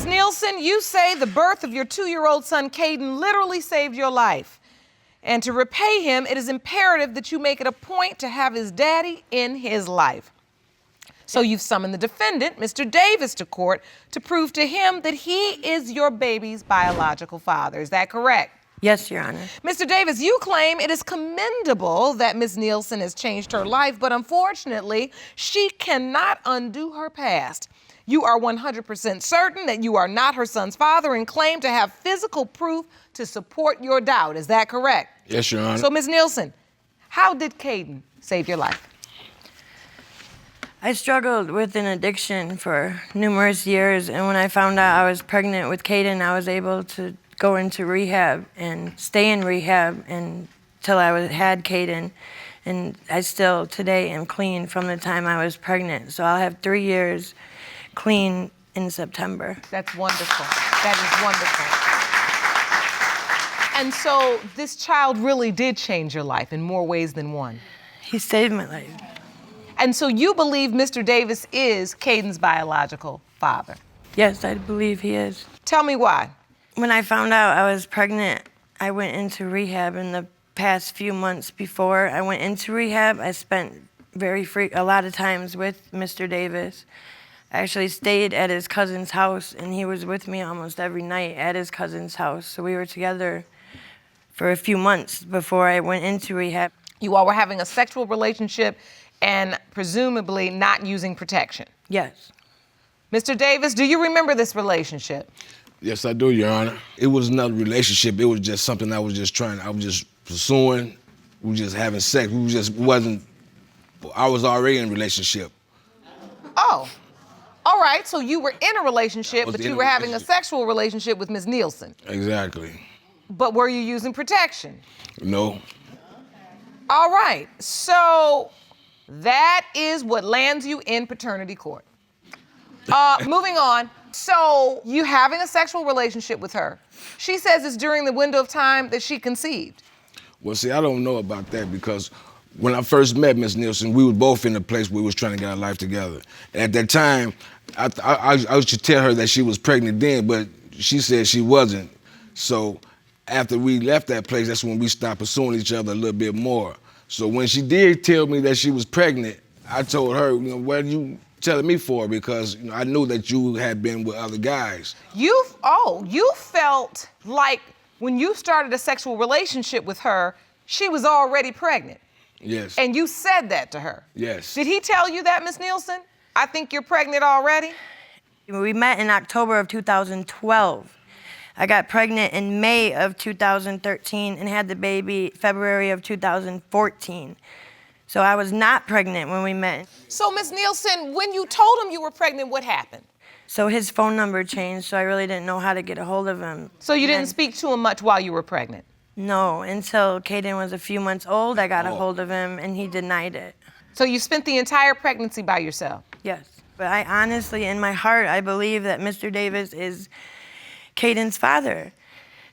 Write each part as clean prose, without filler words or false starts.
Ms. Nielsen, you say the birth of your 2-year-old son, Kaden, literally saved your life. And to repay him, it is imperative that you make it a point to have his daddy in his life. So you've summoned the defendant, Mr. Davis, to court to prove to him that he is your baby's biological father. Is that correct? Yes, Your Honor. Mr. Davis, you claim it is commendable that Ms. Nielsen has changed her life, but unfortunately, she cannot undo her past. You are 100% certain that you are not her son's father and claim to have physical proof to support your doubt. Is that correct? Yes, Your Honor. So, Ms. Nielsen, how did Kaden save your life? I struggled with an addiction for numerous years, and when I found out I was pregnant with Kaden, I was able to go into rehab and stay in rehab until had Kaden. And I still today am clean from the time I was pregnant. So I'll have 3 years clean in September. That's wonderful. That is wonderful. And so this child really did change your life in more ways than one. He saved my life. And so you believe Mr. Davis is Kaden's biological father? Yes, I believe he is. Tell me why. When I found out I was pregnant, I went into rehab. In the past few months before I went into rehab, I spent a lot of times with Mr. Davis. I actually stayed at his cousin's house, and he was with me almost every night at his cousin's house. So we were together for a few months before I went into rehab. You all were having a sexual relationship and presumably not using protection? Yes. Mr. Davis, do you remember this relationship? Yes, I do, Your Honor. It was not a relationship. It was just something I was just pursuing. We were just having sex. I was already in a relationship. Oh, all right. So you were in a relationship, but you were having a sexual relationship with Ms. Nielsen. Exactly. But were you using protection? No. All right. So that is what lands you in paternity court. Moving on. So you having a sexual relationship with her. She says it's during the window of time that she conceived. Well, see, I don't know about that because when I first met Miss Nielsen, we were both in a place where we was trying to get our life together. And at that time, I used to tell her that she was pregnant then, but she said she wasn't. So after we left that place, that's when we stopped pursuing each other a little bit more. So when she did tell me that she was pregnant, I told her, what are you telling me for? Because I knew that you had been with other guys. You felt like when you started a sexual relationship with her, she was already pregnant. Yes. And you said that to her. Yes. Did he tell you that, Miss Nielsen? I think you're pregnant already? We met in October of 2012. I got pregnant in May of 2013 and had the baby February of 2014. So I was not pregnant when we met. So, Ms. Nielsen, when you told him you were pregnant, what happened? So his phone number changed, so I really didn't know how to get a hold of him. So you didn't speak to him much while you were pregnant? No, until Kaden was a few months old, I got a hold of him, and he denied it. So you spent the entire pregnancy by yourself? Yes. But I honestly, in my heart, I believe that Mr. Davis is Kaden's father.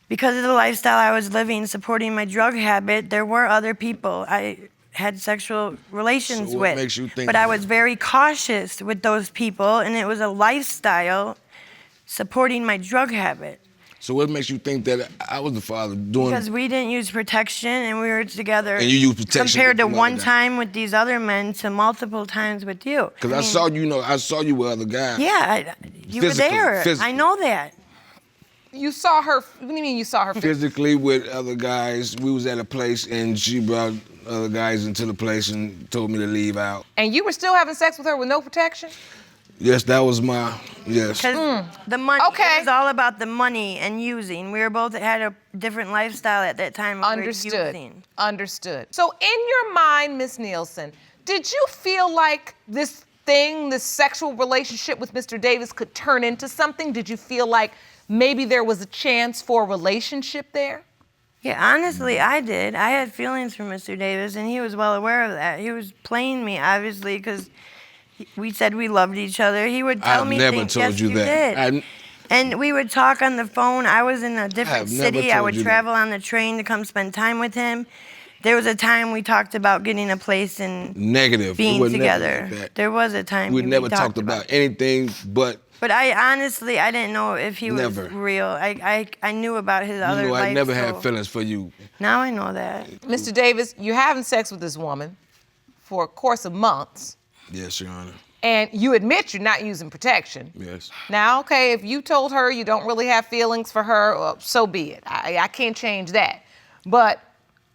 Because of the lifestyle I was living, supporting my drug habit, there were other people I had sexual relations with. Makes you think but I was very cautious with those people, and it was a lifestyle supporting my drug habit. So what makes you think that I was the father doing? Because we didn't use protection, and we were together. And you used protection compared to one time with these other men to multiple times with you. Because I saw you with other guys. Yeah, you were there. I know that. You saw her, what do you mean you saw her? Physically with other guys. We was at a place and she brought other guys into the place and told me to leave out. And you were still having sex with her with no protection? Yes, that was yes. Because the money, it was all about the money and using. We were both had a different lifestyle at that time. Understood. Understood. So in your mind, Miss Nielsen, did you feel like this sexual relationship with Mr. Davis could turn into something? Did you feel like maybe there was a chance for a relationship there? Yeah, honestly, I did. I had feelings for Mr. Davis, and he was well aware of that. He was playing me, obviously, because we said we loved each other. He would tell me things. I've never told you that. Did. And we would talk on the phone. I was in a different city. I would travel on the train to come spend time with him. There was a time we talked about getting a place and Negative. being It was never together. like that. There was a time We never talked talked about anything but. But I honestly, I didn't know if he was Never. real. I knew about his other You know, life. I never so had feelings for you. Now I know that. Mr. Davis, you're having sex with this woman for a course of months, Yes, Your Honor. and you admit you're not using protection. Yes. Now, okay, if you told her you don't really have feelings for her, well, so be it. I can't change that. But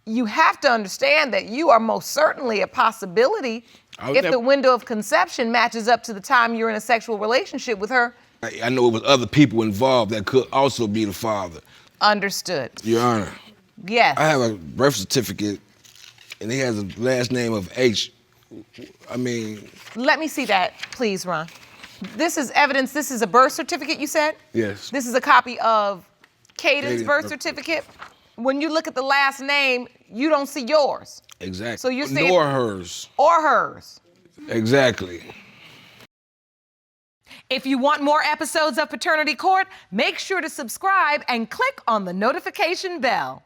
you have to understand that you are most certainly a possibility if the window of conception matches up to the time you're in a sexual relationship with her. I know it was other people involved that could also be the father. Understood. Your Honor. Yes. I have a birth certificate, and he has a last name of H. I mean. Let me see that, please, Ron. This is evidence. This is a birth certificate, you said? Yes. This is a copy of Kaden's Kaden. birth certificate. When you look at the last name, you don't see yours. Exactly. So you're saying. Nor hers. Or hers. Exactly. If you want more episodes of Paternity Court, make sure to subscribe and click on the notification bell.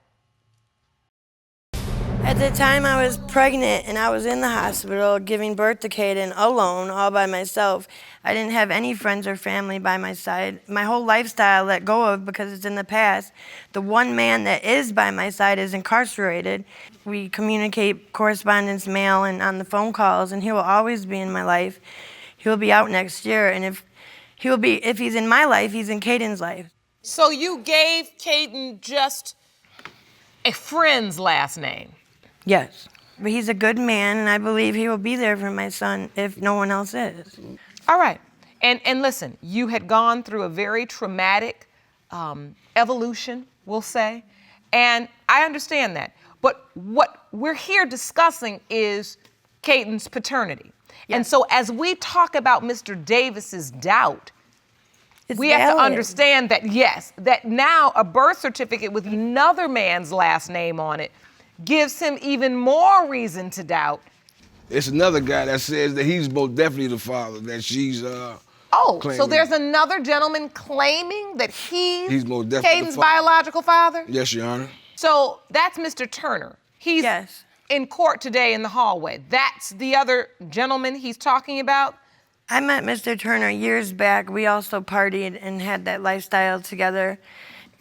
At the time I was pregnant and I was in the hospital giving birth to Kaden alone, all by myself. I didn't have any friends or family by my side. My whole lifestyle I let go of because it's in the past. The one man that is by my side is incarcerated. We communicate correspondence, mail, and on the phone calls, and he will always be in my life. He'll be out next year, and if he's in my life, he's in Kaden's life. So you gave Kaden just a friend's last name? Yes. But he's a good man, and I believe he will be there for my son if no one else is. All right. And listen, you had gone through a very traumatic evolution, we'll say, and I understand that. But what we're here discussing is Kaden's paternity. Yes. And so as we talk about Mr. Davis's doubt, we have to valid. understand that, yes, that now a birth certificate with another man's last name on it gives him even more reason to doubt. It's another guy that says that he's most definitely the father, that she's claiming. So there's another gentleman claiming that he's most definitely Kaden's the father. biological father? Yes, Your Honor. So that's Mr. Turner. He's Yes. in court today in the hallway. That's the other gentleman he's talking about? I met Mr. Turner years back. We also partied and had that lifestyle together.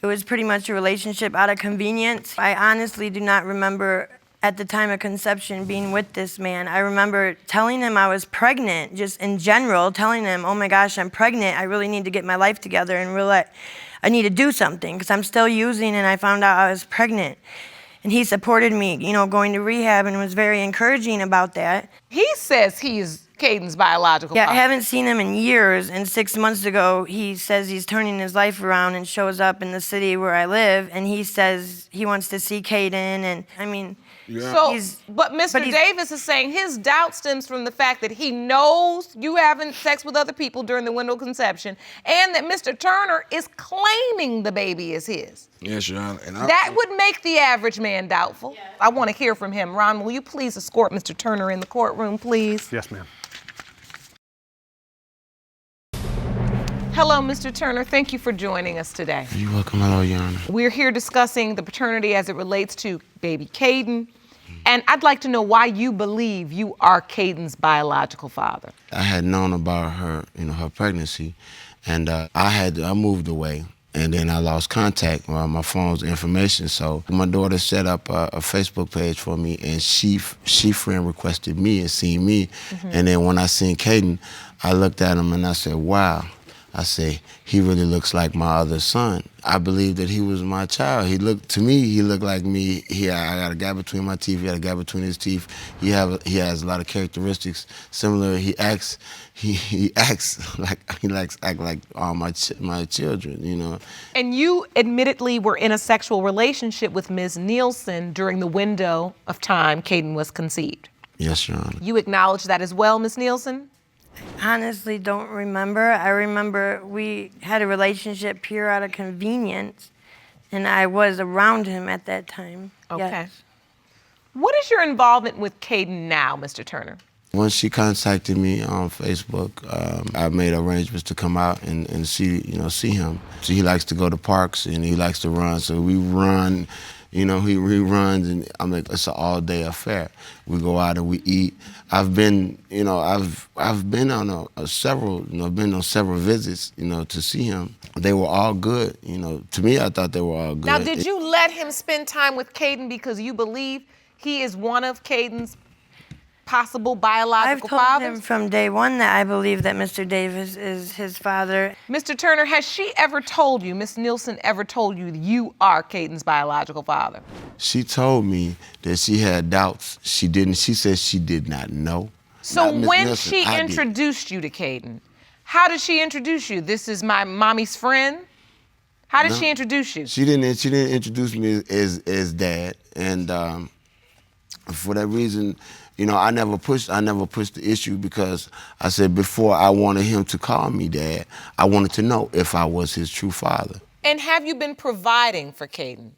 It was pretty much a relationship out of convenience. I honestly do not remember at the time of conception being with this man. I remember telling him I was pregnant, just in general, telling him, oh my gosh, I'm pregnant. I really need to get my life together and realize I need to do something because I'm still using and I found out I was pregnant. And he supported me, going to rehab and was very encouraging about that. He says he's Kaden's biological Yeah, father. I haven't seen him in years, and 6 months ago, he says he's turning his life around and shows up in the city where I live, and he says he wants to see Kaden, and I mean, Yeah. So, he's- but Mr. but he's- Davis is saying his doubt stems from the fact that he knows you having sex with other people during the window of conception, and that Mr. Turner is claiming the baby is his. Yes, Your Honor. And That would make the average man doubtful. Yes. I want to hear from him. Ron, will you please escort Mr. Turner in the courtroom, please? Yes, ma'am. Hello, Mr. Turner. Thank you for joining us today. You're welcome. Hello, Your Honor. We're here discussing the paternity as it relates to baby Kaden. And I'd like to know why you believe you are Kaden's biological father. I had known about her, her pregnancy, and I moved away, and then I lost contact with my phone's information. So my daughter set up a Facebook page for me, and she friend requested me and seen me. And then when I seen Kaden, I looked at him and I said, wow. I say, he really looks like my other son. I believe that he was my child. He looked like me. I got a gap between my teeth. He had a gap between his teeth. He has a lot of characteristics similar. He acts like he likes act like all my children, And you admittedly were in a sexual relationship with Ms. Nielsen during the window of time Kaden was conceived. Yes, Your Honor. You acknowledge that as well, Ms. Nielsen? honestly don't remember. I remember we had a relationship pure out of convenience, and I was around him at that time. Okay. Yes. What is your involvement with Kaden now, Mr. Turner? When she contacted me on Facebook, I made arrangements to come out and see him. So he likes to go to parks and he likes to run. So we run You know, he runs, and I'm like, it's an all-day affair. We go out and we eat. I've been, you know, I've been on several, you know, been on several visits, you know, to see him. They were all good, you know. To me, I thought they were all good. Now, did you let him spend time with Kaden because you believe he is one of Caden's possible biological I've told fathers? him from day one that I believe that Mr. Davis is his father. Mr. Turner, has she ever told you, Miss Nielsen ever told you that you are Caden's biological father? She told me that she had doubts. She didn't. She said she did not know. So Not Miss when Nielsen, she I did. introduced you to Kaden, how did she introduce you? This is my mommy's friend? How did No. she introduce you? She didn't introduce me as dad, and for that reason, you know, I never pushed the issue, because I said before I wanted him to call me dad, I wanted to know if I was his true father. And have you been providing for Kaden?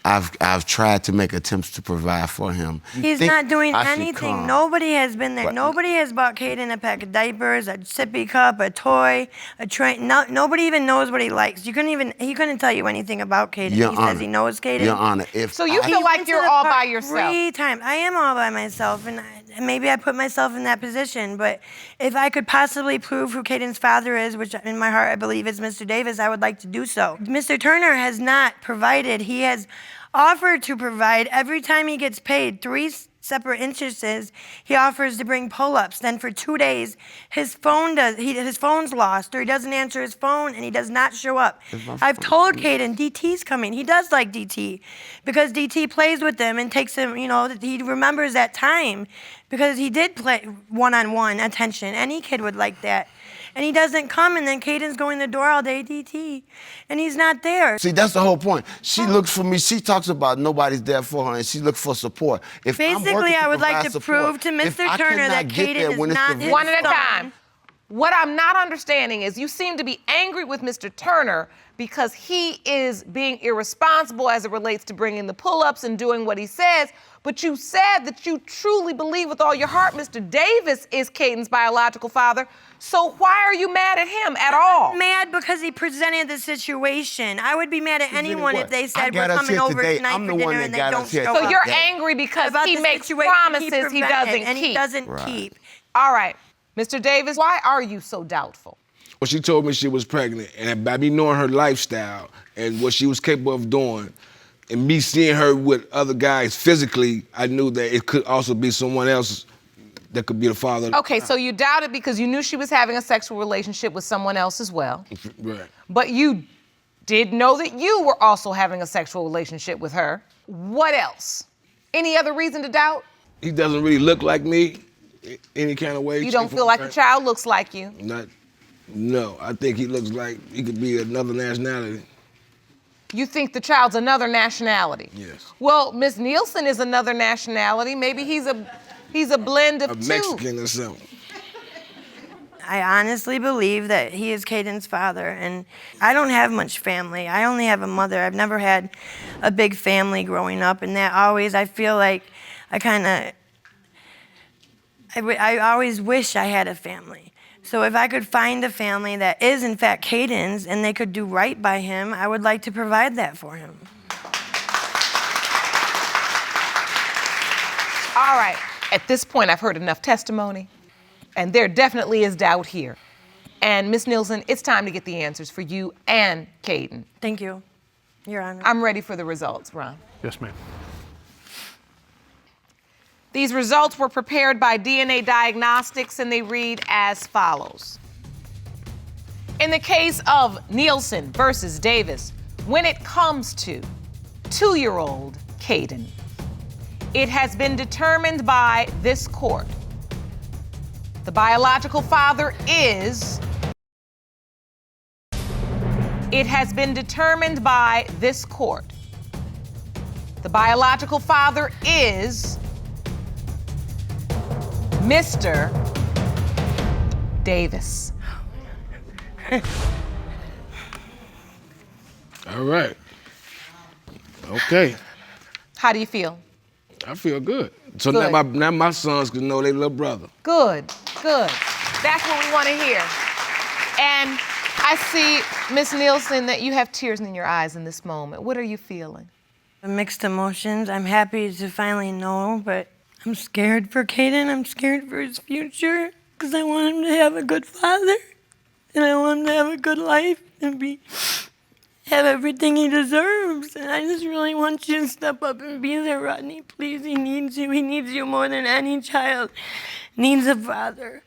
I've tried to make attempts to provide for him. He's Think not doing I should anything. come. Nobody has been there. But- Nobody has bought Kaden a pack of diapers, a sippy cup, a toy, a train. No, nobody even knows what he likes. He couldn't tell you anything about Kaden. Your He Honor, says he knows Kaden. Your Honor, if So you I- feel like went to you're the all park by yourself? 3 times. I am all by myself, and maybe I put myself in that position. But if I could possibly prove who Caden's father is, which in my heart I believe is Mr. Davis, I would like to do so. Mr. Turner has not provided. He has offered to provide every time he gets paid. 3 separate instances, he offers to bring pull-ups. Then for 2 days, his phone's lost, or he doesn't answer his phone, and he does not show up. I've told Kaden DT's coming. He does like DT, because DT plays with him and takes him. You know, he remembers that time, because he did play one-on-one attention. Any kid would like that. And he doesn't come, and then Caden's going to the door all day, DT, and he's not there. See, that's the whole point. She looks for me. She talks about nobody's there for her, and she looks for support. If I'm Basically, working I would like provide to support, prove to if Mr. I Turner cannot that get Kaden there is when it's not the his One at a son. time. What I'm not understanding is you seem to be angry with Mr. Turner because he is being irresponsible as it relates to bringing the pull-ups and doing what he says, but you said that you truly believe with all your heart Mr. Davis is Caden's biological father, so why are you mad at him at all? Mad because he presented the situation. I would be mad at anyone what? if they I said got we're us coming here over today. tonight I'm for the one dinner that and they got don't us here show So up. you're Yeah. angry because About he the makes situation promises he prevented, doesn't and keep. he doesn't Right. keep. All right, Mr. Davis, why are you so doubtful? Well, she told me she was pregnant, and by me knowing her lifestyle and what she was capable of doing, and me seeing her with other guys physically, I knew that it could also be someone else that could be the father. Okay, so you doubted because you knew she was having a sexual relationship with someone else as well. Right. But you did know that you were also having a sexual relationship with her. What else? Any other reason to doubt? He doesn't really look like me any kind of way. You don't feel like the child looks like you. No, I think he looks like he could be another nationality. You think the child's another nationality? Yes. Well, Miss Nielsen is another nationality. Maybe he's a blend of A two. Mexican or something. I honestly believe that he is Caden's father, and I don't have much family. I only have a mother. I've never had a big family growing up, and that always, I feel like I always wish I had a family. So if I could find a family that is in fact Caden's and they could do right by him, I would like to provide that for him. All right. At this point, I've heard enough testimony, and there definitely is doubt here. And Miss Nielsen, it's time to get the answers for you and Kaden. Thank you, Your Honor. I'm ready for the results, Ron. Yes, ma'am. These results were prepared by DNA Diagnostics, and they read as follows. In the case of Nielsen versus Davis, when it comes to 2-year-old Kaden, it has been determined by this court. The biological father is. It has been determined by this court. The biological father is Mr. Davis. All right. Okay. How do you feel? I feel good. So Good. now my sons can know their little brother. Good, good. That's what we want to hear. And I see, Miss Nielsen, that you have tears in your eyes in this moment. What are you feeling? Mixed emotions. I'm happy to finally know, but I'm scared for Kaden. I'm scared for his future because I want him to have a good father and I want him to have a good life and have everything he deserves. And I just really want you to step up and be there, Rodney. Please, he needs you. He needs you more than any child needs a father.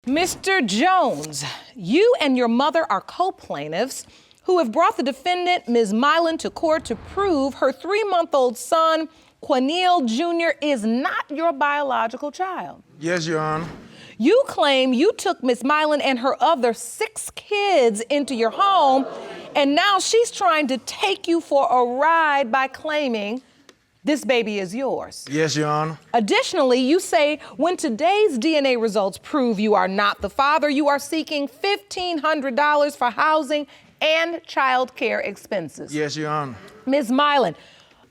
Mr. Jones, you and your mother are co-plaintiffs who have brought the defendant, Ms. Milan, to court to prove her 3-month-old son, Cornell Jr., is not your biological child. Yes, Your Honor. You claim you took Ms. Milan and her other 6 kids into your home, and now she's trying to take you for a ride by claiming this baby is yours. Yes, Your Honor. Additionally, you say when today's DNA results prove you are not the father, you are seeking $1,500 for housing and child care expenses. Yes, Your Honor. Ms. Milan,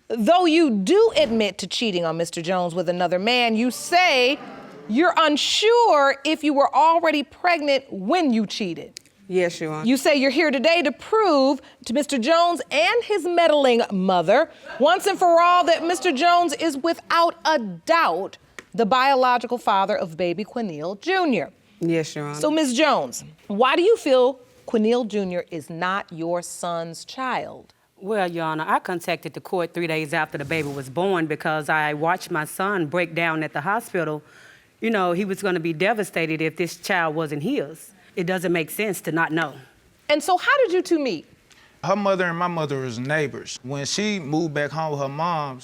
though you do admit to cheating on Mr. Jones with another man, you say you're unsure if you were already pregnant when you cheated. Yes, Your Honor. You say you're here today to prove to Mr. Jones and his meddling mother, once and for all, that Mr. Jones is without a doubt the biological father of baby Cornell Jr. Yes, Your Honor. So, Ms. Jones, why do you feel Cornell Jr. is not your son's child? Well, Your Honor, I contacted the court 3 days after the baby was born because I watched my son break down at the hospital. You know, he was going to be devastated if this child wasn't his. It doesn't make sense to not know. And so how did you two meet? Her mother and my mother was neighbors. When she moved back home with her mom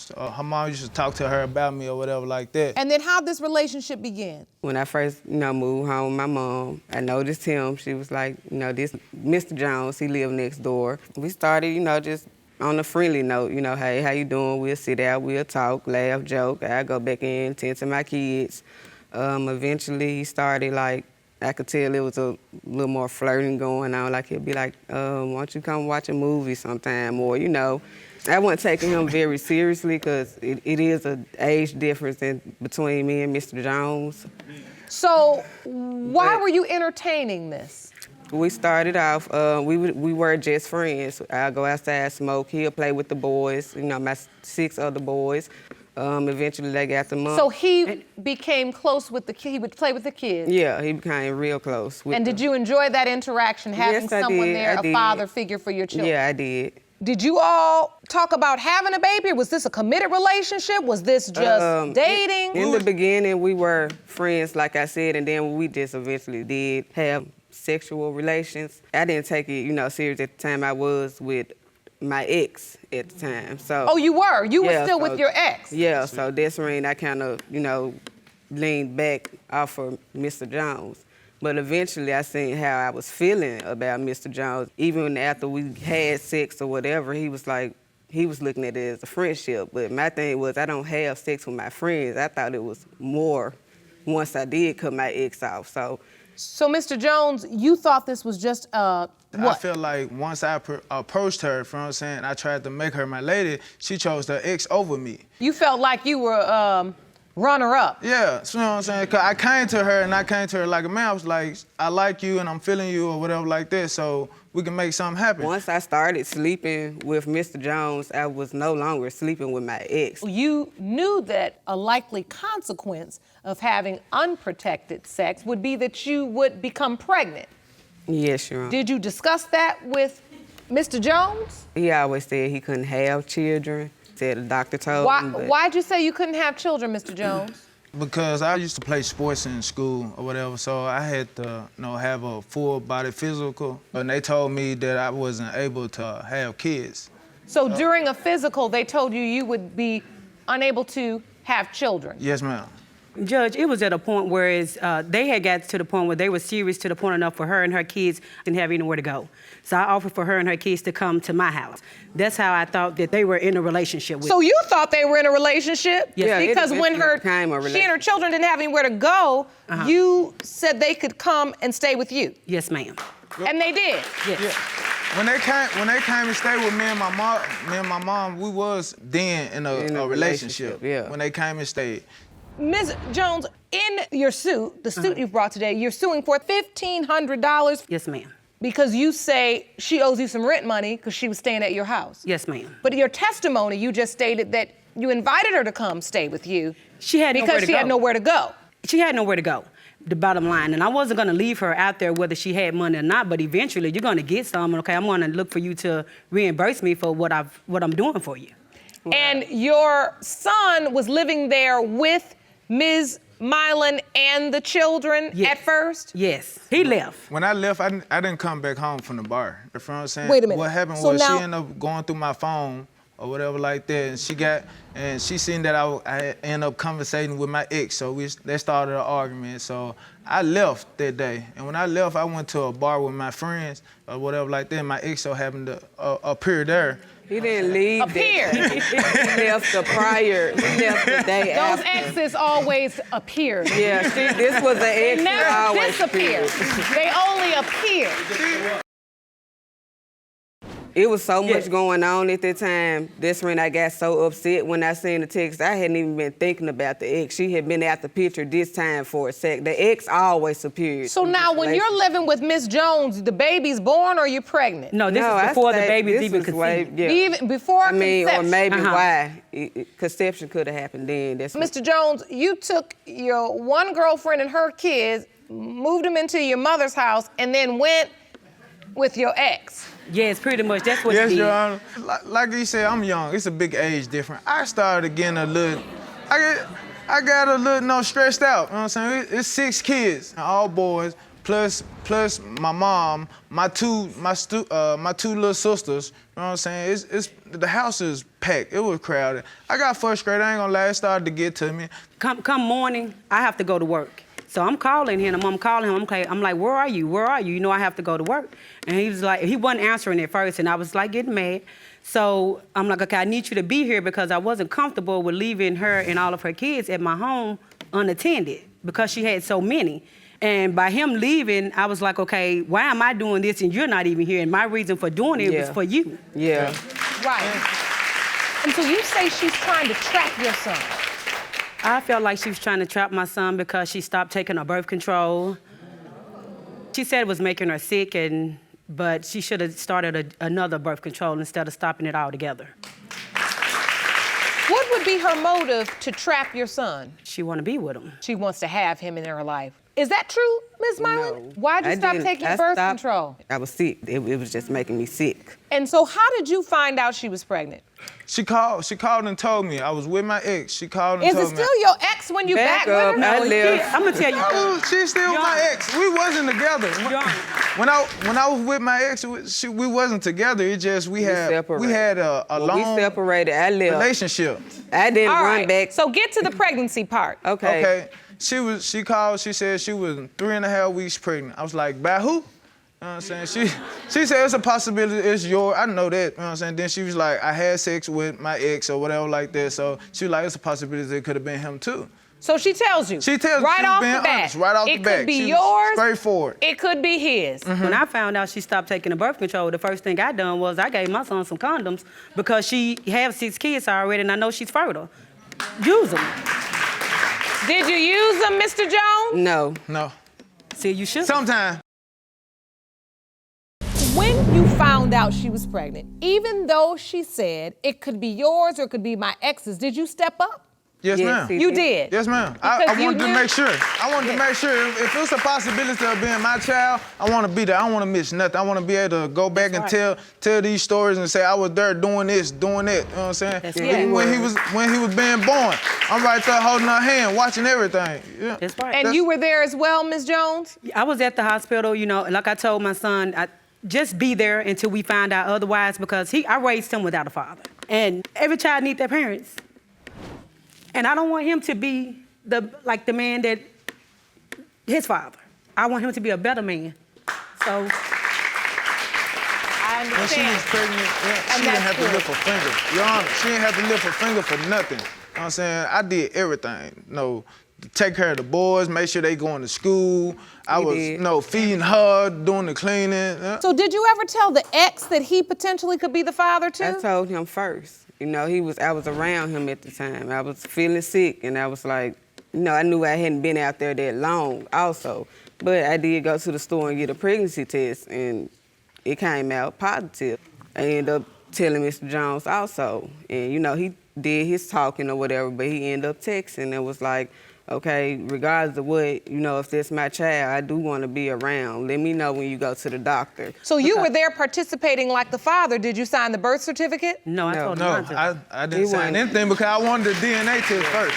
used to talk to her about me or whatever like that. And then how'd this relationship begin? When I first, moved home with my mom, I noticed him. She was like, this Mr. Jones, he lived next door. We started, just on a friendly note, hey, how you doing? We'll sit down, we'll talk, laugh, joke. I go back in, tend to my kids. Eventually, he started I could tell it was a little more flirting going on. Like, he'd be like, why don't you come watch a movie sometime? Or, I wasn't taking him very seriously because it is an age difference between me and Mr. Jones. So why were you entertaining this? We started off, we were just friends. I'll go outside, smoke, he'll play with the boys, my 6 other boys. Eventually they got the mom. So he became close with the kid, he would play with the kids? Yeah, he became real close. And did you enjoy that interaction, having Yes, I someone did. there, I a did. father figure for your children? Yeah, I did. Did you all talk about having a baby? Was this a committed relationship? Was this just dating? In the beginning, we were friends, like I said, and then we just eventually did have sexual relations. I didn't take it, serious at the time. I was with my ex at the time. So. Oh, you were? You were still so- with your ex? Yeah, so that's when I kind of, leaned back off of Mr. Jones. But eventually I seen how I was feeling about Mr. Jones. Even after we had sex or whatever, he was looking at it as a friendship. But my thing was, I don't have sex with my friends. I thought it was more once I did cut my ex off. So Mr. Jones, you thought this was just what? I feel like once I approached her, you know what I'm saying, I tried to make her my lady, she chose her ex over me. You felt like you were runner-up. Yeah, you know what I'm saying? Cause I came to her like a man. I was like, I like you and I'm feeling you or whatever like that, so we can make something happen. once I started sleeping with Mr. Jones, I was no longer sleeping with my ex. You knew that a likely consequence of having unprotected sex would be that you would become pregnant. Yes, Your Honor. Did you discuss that with Mr. Jones? He always said he couldn't have children. Said the doctor told him. But Why'd you say you couldn't have children, Mr. Jones? Because I used to play sports in school or whatever, so I had to, have a full body physical, and they told me that I wasn't able to have kids. So during a physical, they told you you would be unable to have children. Yes, ma'am. Judge, it was at a point where they had got to the point where they were serious to the point enough for her and her kids didn't have anywhere to go. So I offered for her and her kids to come to my house. That's how I thought that they were in a relationship with. So you thought they were in a relationship? Yes. Yeah, it Because when eventually became a she and her children didn't have anywhere to go, you said they could come and stay with you. Yes, ma'am. And they did. Yes. Yeah. When they came and stayed with me and my mom, we was then in a relationship. Yeah. When they came and stayed. Ms. Jones, in your suit, the suit you brought today, you're suing for $1,500 Yes, ma'am. because you say she owes you some rent money because she was staying at your house. Yes, ma'am. But your testimony, you just stated that you invited her to come stay with you. She had nowhere because to she go. had nowhere to go. She had nowhere to go, the bottom line. And I wasn't gonna leave her out there whether she had money or not, but eventually you're gonna get some, okay? I'm gonna look for you to reimburse me for what I'm doing for you. And your son was living there with Ms. Milan and the children at first? Yes, he left. When I left, I didn't come back home from the bar. You know what I'm saying? Wait a minute. What happened So was now- she ended up going through my phone or whatever like that, and she seen that I ended up conversating with my ex, so they started an argument. So I left that day, and when I left, I went to a bar with my friends or whatever like that. And my ex so happened to appear there. He didn't leave. Appear. He left the prior. He left the day Those after. exes always appear. Yeah, this was an ex They that never always disappear. appeared. They only appear. It was so much going on at the time. That's when I got so upset when I seen the text. I hadn't even been thinking about the ex. She had been out the picture this time for a sec. The ex always appeared. So now when you're living with Miss Jones, the baby's born or you're pregnant? No, this is before the baby's even conceived. Even before I mean, conception. or maybe why. Conception could have happened then. That's Mr. Jones, you took your one girlfriend and her kids, moved them into your mother's house, and then went with your ex. Yes, pretty much. That's what Yes, he did. Your Honor. Like you said, I'm young. It's a big age difference. I started getting a little, I got a little stressed out. You know what I'm saying? It's 6 kids, all boys, plus my mom, my two little sisters. You know what I'm saying? The house is packed. It was crowded. I got frustrated. I ain't gonna lie. It started to get to me. Come morning, I have to go to work. So I'm calling him. I'm like, where are you? Where are you? You know I have to go to work. And he was like, he wasn't answering at first, and I was like getting mad. So I'm like, okay, I need you to be here because I wasn't comfortable with leaving her and all of her kids at my home unattended because she had so many. And by him leaving, I was like, okay, why am I doing this and you're not even here? And my reason for doing it was for you. Yeah. Right. And so you say she's trying to trap your son. I felt like she was trying to trap my son because she stopped taking her birth control. She said it was making her sick, but she should have started another birth control instead of stopping it altogether. What would be her motive to trap your son? She want to be with him. She wants to have him in her life. Is that true, Ms. Milan? No. Why'd you I stop didn't. taking I birth stopped. control? I was sick. It was just making me sick. And so how did you find out she was pregnant? She called and told me. I was with my ex. She called and Is told it me. still your ex when you back with her? I left. I'm gonna tell you. She's still my ex. We wasn't together. When I was with my ex, we wasn't together. It just we had a long We separated. I left. relationship. I didn't All run right, back. so get to the pregnancy part. Okay. She called, she said she was 3.5 weeks pregnant. I was like, by who? You know what I'm saying? She said it's a possibility, it's yours. I know that, you know what I'm saying? Then she was like, I had sex with my ex or whatever like that. So she was like, it's a possibility it could have been him too. So she tells you. She tells right me off being the bat. honest, right off the It bat. could be She was yours. straightforward. It could be his. When I found out she stopped taking the birth control, the first thing I done was I gave my son some condoms because she has 6 kids already and I know she's fertile. Use them. Did you use them, Mr. Jones? No. See, you should. Sometimes. When you found out she was pregnant, even though she said it could be yours or it could be my ex's, did you step up? Yes, ma'am. You did? Yes, ma'am. Because I you wanted to knew- make sure. I wanted to make sure if it's a possibility of being my child, I want to be there. I don't want to miss nothing. I want to be able to go back and tell these stories and say I was there doing this, doing that. You know what I'm saying? That's Even when he was being born, I'm right there holding her hand, watching everything. Yeah. That's right. And you were there as well, Ms. Jones? I was at the hospital, you know, like I told my son, just be there until we find out otherwise because I raised him without a father. And every child needs their parents. And I don't want him to be the man that his father. I want him to be a better man. So I When she understand. was pregnant, she didn't have to lift a finger. Your Honor, she didn't have to lift a finger for nothing. You know what I'm saying? I did everything. You know, take care of the boys, make sure they going to school. I was, feeding her, doing the cleaning. Yeah. So did you ever tell the ex that he potentially could be the father too? I told him first. You know, I was around him at the time. I was feeling sick, and I was like, I knew I hadn't been out there that long also. But I did go to the store and get a pregnancy test, and it came out positive. I ended up telling Mr. Jones also. And, you know, he did his talking or whatever, but he ended up texting and was like, okay, regardless of what, you know, if that's my child, I do want to be around. Let me know when you go to the doctor. So you were there participating like the father. Did you sign the birth certificate? No, I told him No, not to. I didn't sign anything because I wanted the DNA test first.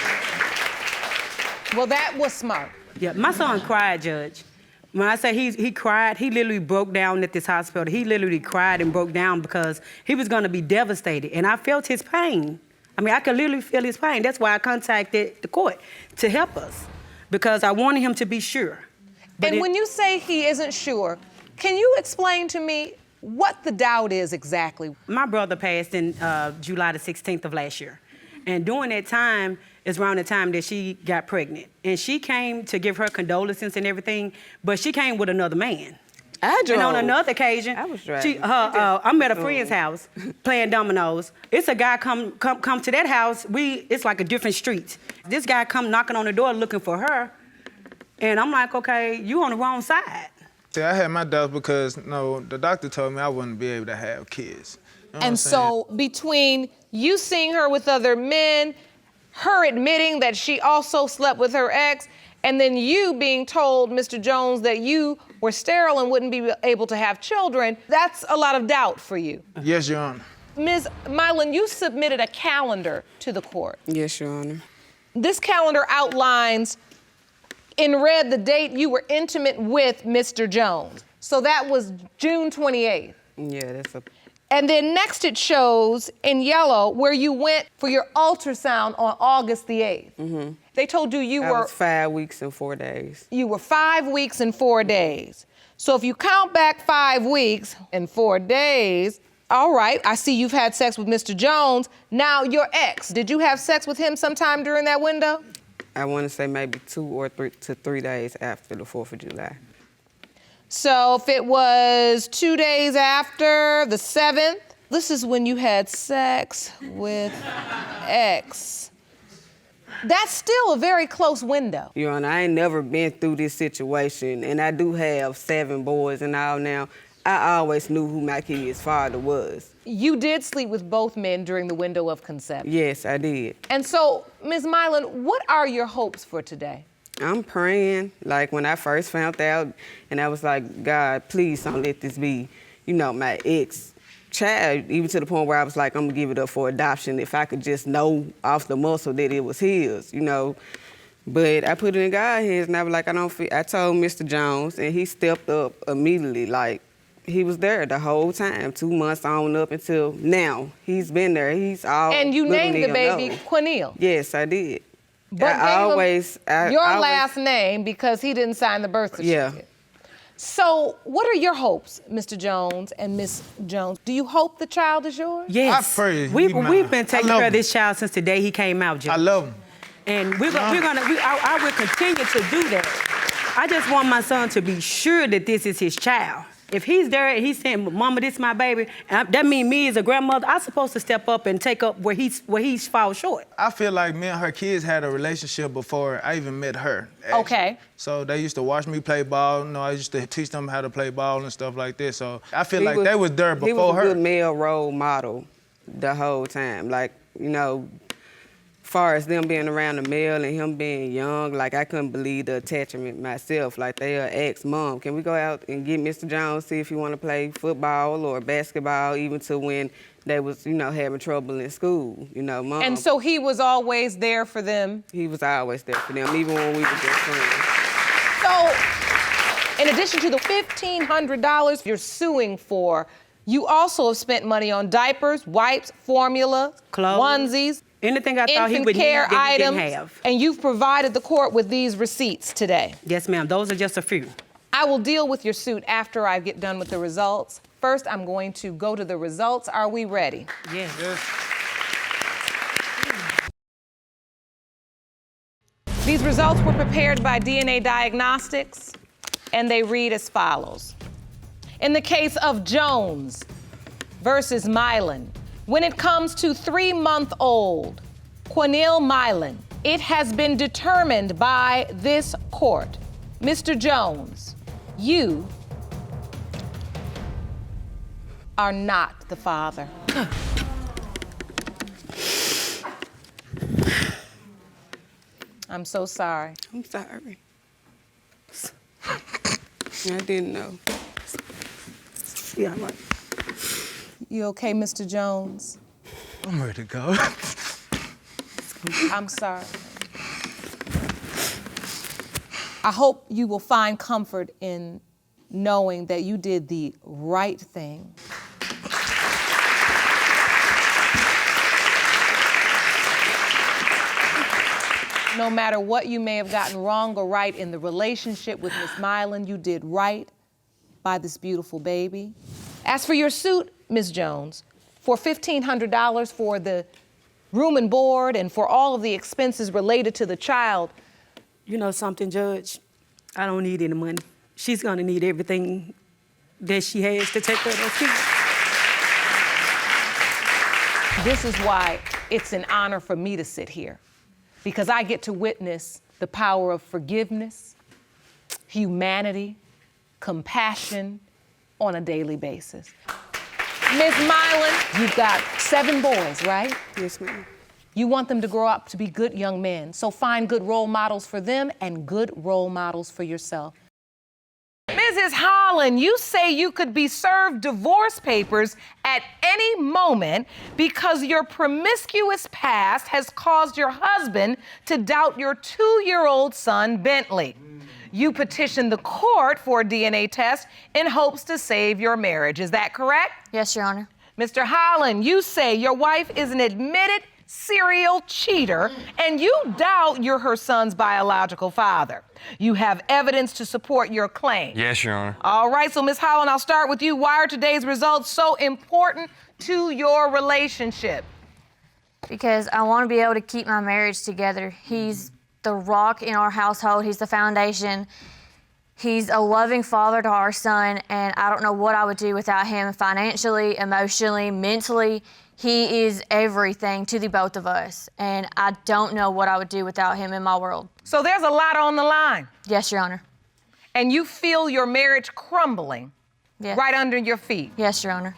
Well, that was smart. Yeah, my son cried, Judge. When I say he cried, he literally broke down at this hospital. He literally cried and broke down because he was going to be devastated, and I felt his pain. I mean, I could literally feel his pain. That's why I contacted the court to help us, because I wanted him to be sure. And when you say he isn't sure, can you explain to me what the doubt is exactly? My brother passed in July the 16th of last year. And during that time is around the time that she got pregnant. And she came to give her condolences and everything, but she came with another man. I drove. And on another occasion, I was driving. I'm at a friend's house playing dominoes. It's a guy come to that house. It's like a different street. This guy come knocking on the door looking for her. And I'm like, okay, you on the wrong side. See, I had my doubts because, the doctor told me I wouldn't be able to have kids. You know what I'm And saying? so between you seeing her with other men, her admitting that she also slept with her ex, and then you being told, Mr. Jones, that you were sterile and wouldn't be able to have children, that's a lot of doubt for you. Yes, Your Honor. Ms. Milan, you submitted a calendar to the court. Yes, Your Honor. This calendar outlines in red the date you were intimate with Mr. Jones. So that was June 28th. Yeah, that's a... And then next it shows in yellow where you went for your ultrasound on August the 8th. Mm-hmm. They told you I was 5 weeks and 4 days. You were 5 weeks and 4 days. So if you count back 5 weeks and 4 days, all right, I see you've had sex with Mr. Jones. Now your ex, did you have sex with him sometime during that window? I want to say maybe 2 or 3 days after the 4th of July. So if it was 2 days after the 7th, this is when you had sex with ex. That's still a very close window. Your Honor, I ain't never been through this situation, and I do have 7 boys and all now. I always knew who my kid's father was. You did sleep with both men during the window of conception. Yes, I did. And so, Ms. Milan, what are your hopes for today? I'm praying, like when I first found out, and I was like, God, please don't let this be, my ex-child, even to the point where I was like, I'm gonna give it up for adoption if I could just know off the muscle that it was his, But I put it in God's hands, and I was like, I told Mr. Jones, and he stepped up immediately, like, he was there the whole time, 2 months on up until now. He's been there, he's all. And you named the baby Cornell. Yes, I did. But your last name because he didn't sign the birth certificate. Yeah. So what are your hopes, Mr. Jones and Miss Jones? Do you hope the child is yours? Yes. I pray We've been taking care of this child since the day he came out, Judge. I love him. And I will continue to do that. I just want my son to be sure that this is his child. If he's there and he's saying, Mama, this is my baby, and that means me as a grandmother, I'm supposed to step up and take up where he's falls short. I feel like me and her kids had a relationship before I even met her. Actually. Okay. So they used to watch me play ball. I used to teach them how to play ball and stuff like this. So I feel like they was there before her. He was a good male role model the whole time. Like, far as them being around the male and him being young, like I couldn't believe the attachment myself. Like they asked, Mom, can we go out and get Mr. Jones, see if he want to play football or basketball, even to when they was, having trouble in school, Mom. And so he was always there for them? He was always there for them, even when we were just friends. So, in addition to the $1,500 you're suing for, you also have spent money on diapers, wipes, formula, clothes, onesies, anything I thought he would need care that he items, didn't have. And you've provided the court with these receipts today. Yes, ma'am. Those are just a few. I will deal with your suit after I get done with the results. First, I'm going to go to the results. Are we ready? Yes. These results were prepared by DNA Diagnostics, and they read as follows. In the case of Jones versus Milan, when it comes to 3-month-old Cornell Milan, it has been determined by this court Mr. Jones, you are not the father. I'm so sorry. I'm sorry. I didn't know. Yeah, I'm like, You okay, Mr. Jones? I'm ready to go. I'm sorry. I hope you will find comfort in knowing that you did the right thing. No matter what you may have gotten wrong or right in the relationship with Miss Milan, you did right by this beautiful baby. As for your suit, Ms. Jones, for $1,500 for the room and board and for all of the expenses related to the child. You know something, Judge? I don't need any money. She's gonna need everything that she has to take care of those kids. This is why it's an honor for me to sit here, because I get to witness the power of forgiveness, humanity, compassion on a daily basis. Ms. Milan, you've got 7 boys, right? yes, ma'am. You want them to grow up to be good young men, so find good role models for them and good role models for yourself. Mrs. Holland, you say you could be served divorce papers at any moment because your promiscuous past has caused your husband to doubt your 2-year-old son, Bentley. You petitioned the court for a DNA test in hopes to save your marriage. Is that correct? Yes, Your Honor. Mr. Holland, you say your wife is an admitted serial cheater and you doubt you're her son's biological father. You have evidence to support your claim. Yes, Your Honor. All right, so Ms. Holland, I'll start with you. Why are today's results so important to your relationship? Because I want to be able to keep my marriage together. He's the rock in our household. He's the foundation. He's a loving father to our son, and I don't know what I would do without him financially, emotionally, mentally. He is everything to the both of us, and I don't know what I would do without him in my world. So there's a lot on the line. Yes, Your Honor. And you feel your marriage crumbling Yes. right under your feet. Yes, Your Honor.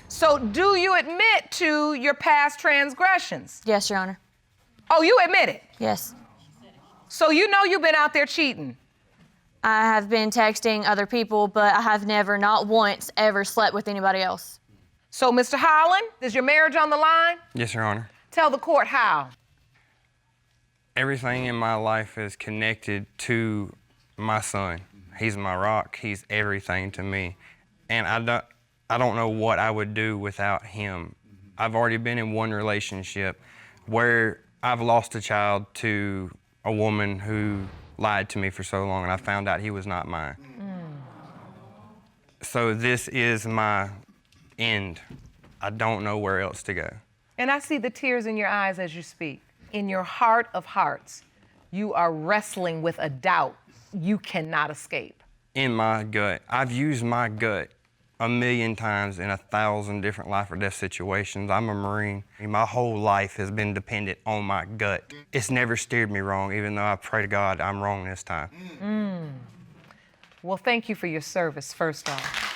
So do you admit to your past transgressions? Yes, Your Honor. Oh, you admit it? Yes. So you know you've been out there cheating? I have been texting other people, but I have never, not once, ever slept with anybody else. So, Mr. Holland, is your marriage on the line? Yes, Your Honor. Tell the court how. Everything in my life is connected to my son. He's my rock. He's everything to me. And I don't know what I would do without him. I've already been in one relationship where I've lost a child to a woman who lied to me for so long, and I found out he was not mine. So this is my end. I don't know where else to go. And I see the tears in your eyes as you speak. In your heart of hearts, you are wrestling with a doubt you cannot escape. In my gut. I've used my gut 1,000,000 times in 1,000 different life or death situations. I'm a Marine. My whole life has been dependent on my gut. It's never steered me wrong, even though I pray to God I'm wrong this time. Well, thank you for your service, first off.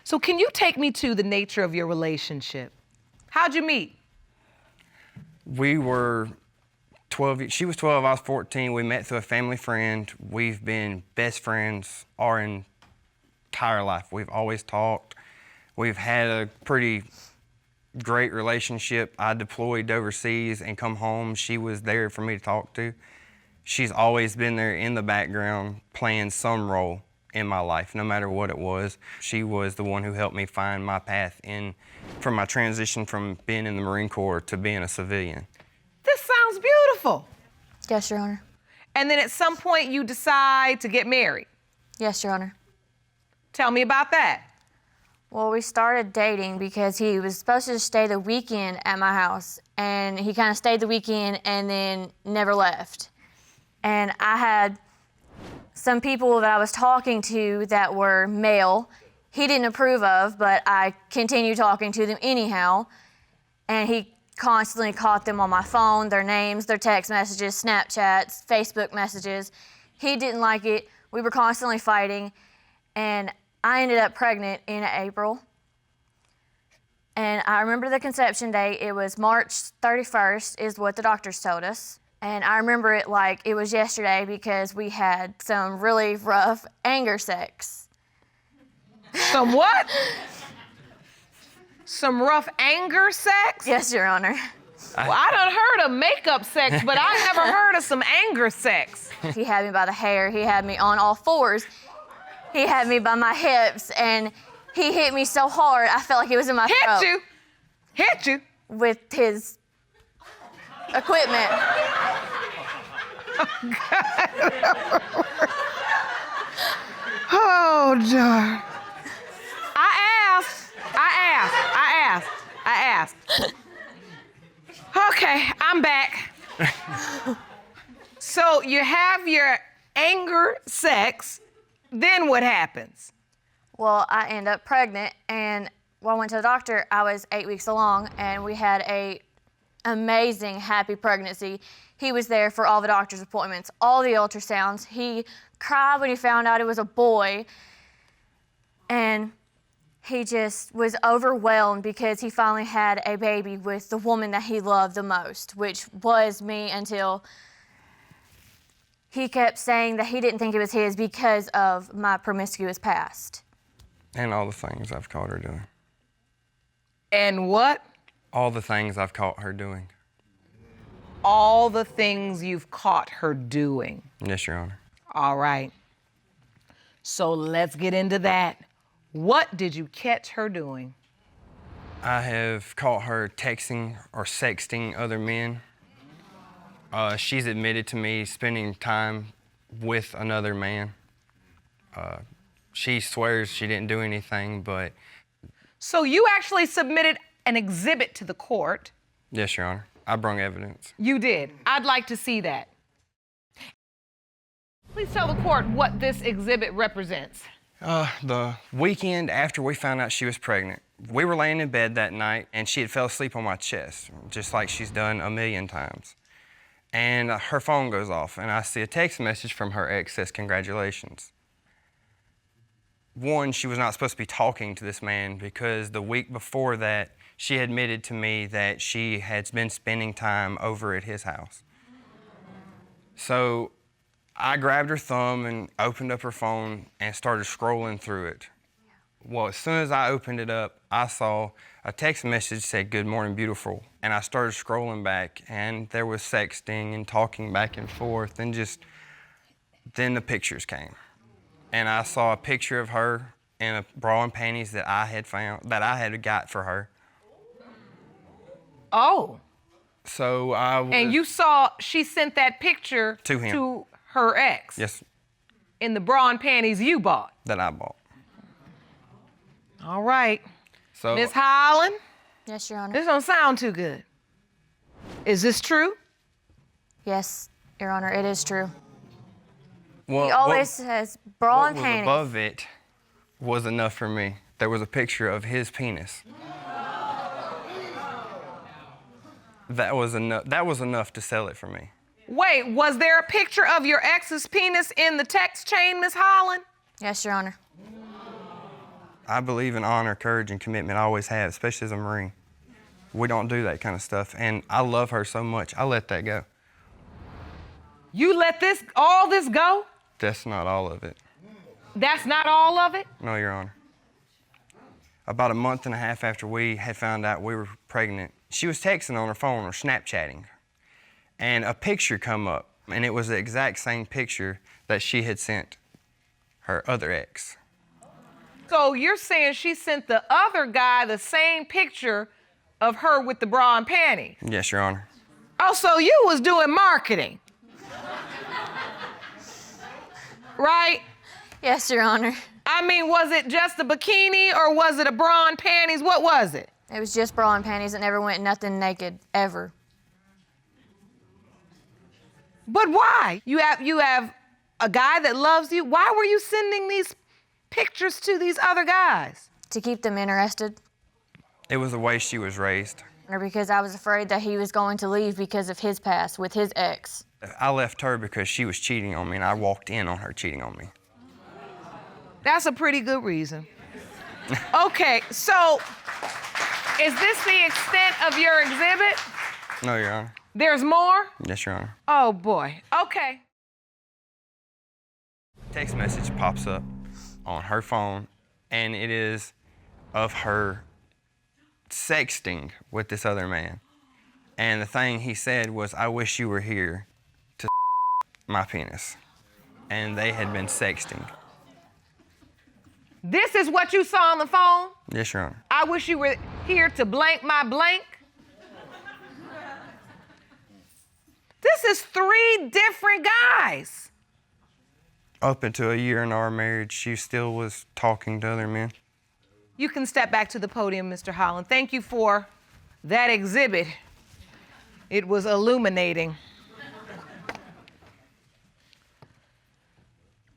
So can you take me to the nature of your relationship? How'd you meet? We were 12, she was 12, I was 14. We met through a family friend. We've been best friends our entire life. We've always talked. We've had a pretty great relationship. I deployed overseas and come home. She was there for me to talk to. She's always been there in the background playing some role in my life, no matter what it was. She was the one who helped me find my path from my transition from being in the Marine Corps to being a civilian. This sounds beautiful. Yes, Your Honor. And then at some point you decide to get married. Yes, Your Honor. Tell me about that. Well, we started dating because he was supposed to stay the weekend at my house, and he kind of stayed the weekend and then never left. And I had some people that I was talking to that were male. He didn't approve of, but I continued talking to them anyhow. And he constantly caught them on my phone, their names, their text messages, Snapchats, Facebook messages. He didn't like it. We were constantly fighting, and I ended up pregnant in April. And I remember the conception date. It was March 31st is what the doctors told us. And I remember it like it was yesterday because we had some really rough anger sex. Some what? Some rough anger sex? Yes, Your Honor. Well, I done heard of makeup sex, but I never heard of some anger sex. He had me by the hair. He had me on all fours. He had me by my hips, and he hit me so hard, I felt like it was in my throat. Hit you? With his equipment. Oh, darn. I asked. Okay, I'm back. So you have your anger sex, then what happens? Well, I end up pregnant, and when I went to the doctor, I was 8 weeks along, and we had a amazing, happy pregnancy. He was there for all the doctor's appointments, all the ultrasounds. He cried when he found out it was a boy, and he just was overwhelmed because he finally had a baby with the woman that he loved the most, which was me, until he kept saying that he didn't think it was his because of my promiscuous past. And all the things I've caught her doing. And what? All the things I've caught her doing. All the things you've caught her doing. Yes, Your Honor. All right. So let's get into that. What did you catch her doing? I have caught her texting or sexting other men. She's admitted to me spending time with another man. She swears she didn't do anything, but... So you actually submitted an exhibit to the court. Yes, Your Honor. I brung evidence. You did. I'd like to see that. Please tell the court what this exhibit represents. The weekend after we found out she was pregnant, we were laying in bed that night, and she had fell asleep on my chest, just like she's done a million times. And her phone goes off, and I see a text message from her ex says, "Congratulations." One, she was not supposed to be talking to this man because the week before that, she admitted to me that she had been spending time over at his house. So I grabbed her thumb and opened up her phone and started scrolling through it. Well, as soon as I opened it up, I saw a text message that said, "Good morning, beautiful." And I started scrolling back, and there was sexting and talking back and forth, and then the pictures came. And I saw a picture of her in a bra and panties that I had got for her. Oh. So I was... And you saw she sent that picture to him. To her ex? Yes. In the bra and panties you bought? That I bought. All right. So, Miss Holland? Yes, Your Honor. This don't sound too good. Is this true? Yes, Your Honor, it is true. Well, He always says bra and what was panties. above it was enough for me. There was a picture of his penis. That was enough to sell it for me. Wait, was there a picture of your ex's penis in the text chain, Miss Holland? Yes, Your Honor. I believe in honor, courage, and commitment. I always have, especially as a Marine. We don't do that kind of stuff, and I love her so much. I let that go. You let all this go? That's not all of it. That's not all of it? No, Your Honor. About a month and a half after we had found out we were pregnant, she was texting on her phone or Snapchatting, and a picture come up, and it was the exact same picture that she had sent her other ex. So you're saying she sent the other guy the same picture of her with the bra and panties? Yes, Your Honor. Oh, so you was doing marketing. Right? Yes, Your Honor. I mean, was it just a bikini or was it a bra and panties? What was it? It was just bra and panties. It never went nothing naked, ever. But why? You have a guy that loves you. Why were you sending these pictures to these other guys? To keep them interested. It was the way she was raised. because I was afraid that he was going to leave because of his past with his ex. I left her because she was cheating on me, and I walked in on her cheating on me. That's a pretty good reason. Okay, so is this the extent of your exhibit? No, Your Honor. There's more? Yes, Your Honor. Oh, boy. Okay. Text message pops up on her phone, and it is of her sexting with this other man. And the thing he said was, "I wish you were here to my penis." And they had been sexting. This is what you saw on the phone? Yes, Your Honor. I wish you were here to blank my blank. This is 3 different guys. Up until a year in our marriage, she still was talking to other men. You can step back to the podium, Mr. Holland. Thank you for that exhibit. It was illuminating.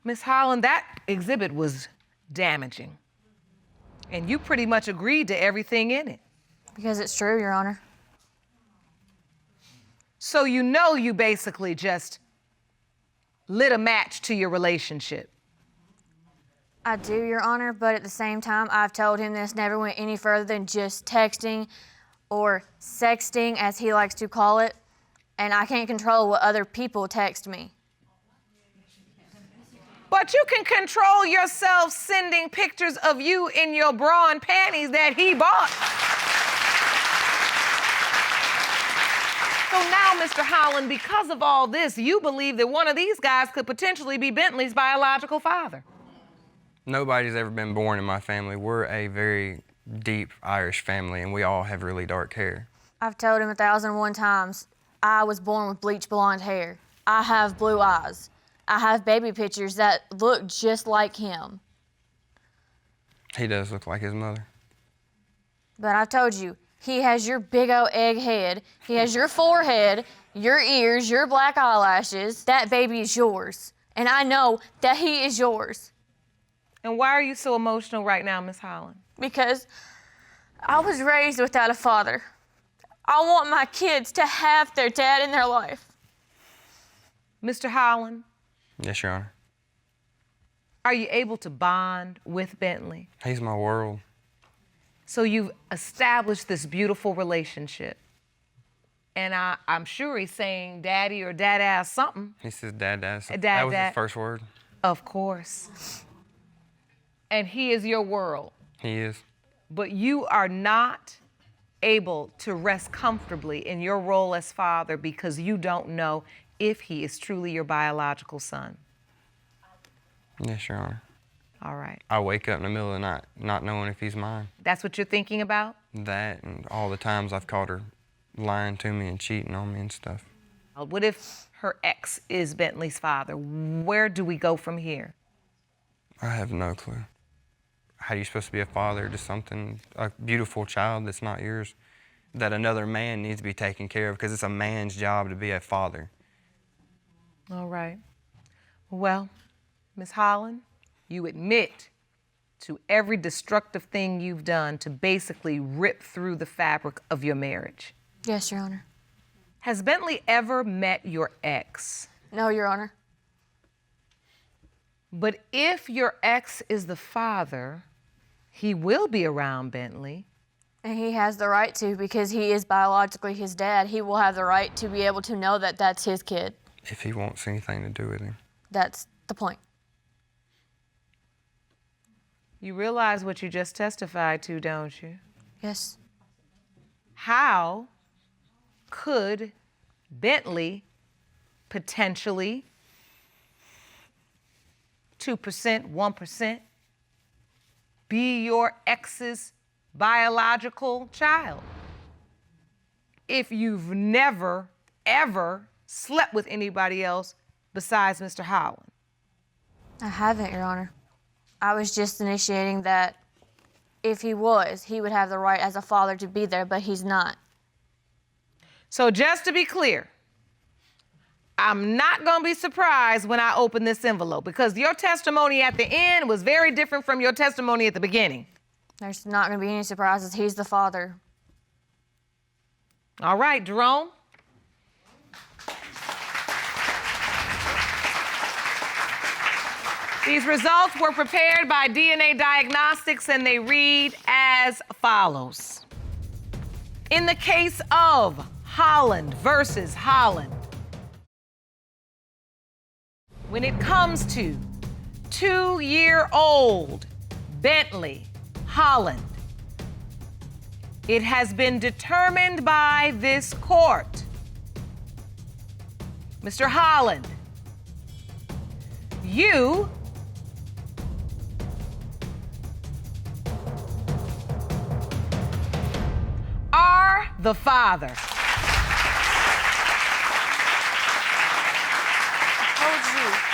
Miss Holland, that exhibit was damaging. And you pretty much agreed to everything in it. Because it's true, Your Honor. So you know you basically just lit a match to your relationship. I do, Your Honor, but at the same time, I've told him this never went any further than just texting or sexting, as he likes to call it, and I can't control what other people text me. But you can control yourself sending pictures of you in your bra and panties that he bought. So now, Mr. Holland, because of all this, you believe that one of these guys could potentially be Bentley's biological father. Nobody's ever been born in my family. We're a very deep Irish family, and we all have really dark hair. I've told him 1,001 times, I was born with bleach blonde hair. I have blue eyes. I have baby pictures that look just like him. He does look like his mother. But I've told you, he has your big old egg head. He has your forehead, your ears, your black eyelashes. That baby is yours. And I know that he is yours. And why are you so emotional right now, Miss Holland? Because I was raised without a father. I want my kids to have their dad in their life. Mr. Holland, Yes, Your Honor. are you able to bond with Bentley? He's my world. So you've established this beautiful relationship. And I'm sure he's saying daddy or dad-ass something. He says dad. Dad, That was dad. his first word. Of course. And he is your world. He is. But you are not able to rest comfortably in your role as father because you don't know if he is truly your biological son. Yes, Your Honor. All right. I wake up in the middle of the night not knowing if he's mine. That's what you're thinking about? That and all the times I've caught her lying to me and cheating on me and stuff. What if her ex is Bentley's father? Where do we go from here? I have no clue. How are you supposed to be a father to something, a beautiful child that's not yours, that another man needs to be taken care of because it's a man's job to be a father? All right. Well, Ms. Holland, you admit to every destructive thing you've done to basically rip through the fabric of your marriage. Yes, Your Honor. Has Bentley ever met your ex? No, Your Honor. But if your ex is the father, he will be around Bentley. And he has the right to because he is biologically his dad. He will have the right to be able to know that that's his kid. If he wants anything to do with him. That's the point. You realize what you just testified to, don't you? Yes. How could Bentley potentially 2%, 1% be your ex's biological child if you've never, ever slept with anybody else besides Mr. Holland? I haven't, Your Honor. I was just initiating that if he was, he would have the right as a father to be there, but he's not. So just to be clear, I'm not going to be surprised when I open this envelope because your testimony at the end was very different from your testimony at the beginning. There's not going to be any surprises. He's the father. All right, Jerome. These results were prepared by DNA Diagnostics, and they read as follows. In the case of Holland versus Holland, when it comes to 2-year-old Bentley Holland, it has been determined by this court, Mr. Holland, you are the father. I told you.